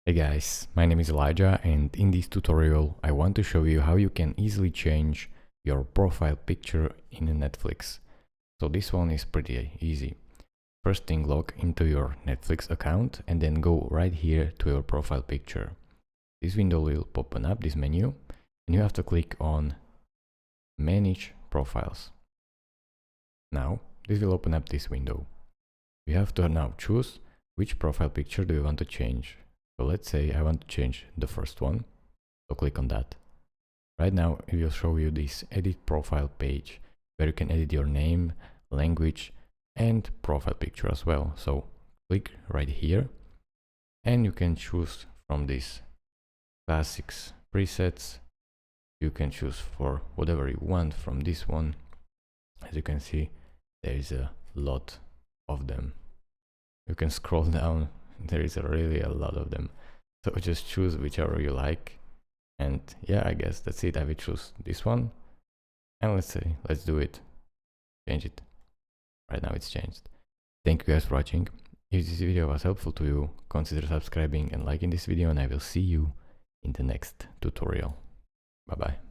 Hey guys, my name is Elijah, and in this tutorial I want to show you how you can easily change your profile picture in Netflix. So this one is pretty easy. First thing, log into your Netflix account and then go right here to your profile picture. This window will open up, this menu, and you have to click on Manage Profiles. Now this will open up this window. You have to now choose which profile picture do you want to change. So let's say I want to change the first one, so click on that. Right now it will show you this edit profile page where you can edit your name, language and profile picture as well. So click right here and you can choose from these classics presets. You can choose for whatever you want from this one. As you can see, there is a lot of them. You can scroll down. There is really a lot of them, so just choose whichever you like. And yeah, I guess that's it. I will choose this one, and let's do it. Change it. Right now it's changed. Thank you guys for watching. If this video was helpful to you, consider subscribing and liking this video, and I will see you in the next tutorial. Bye bye.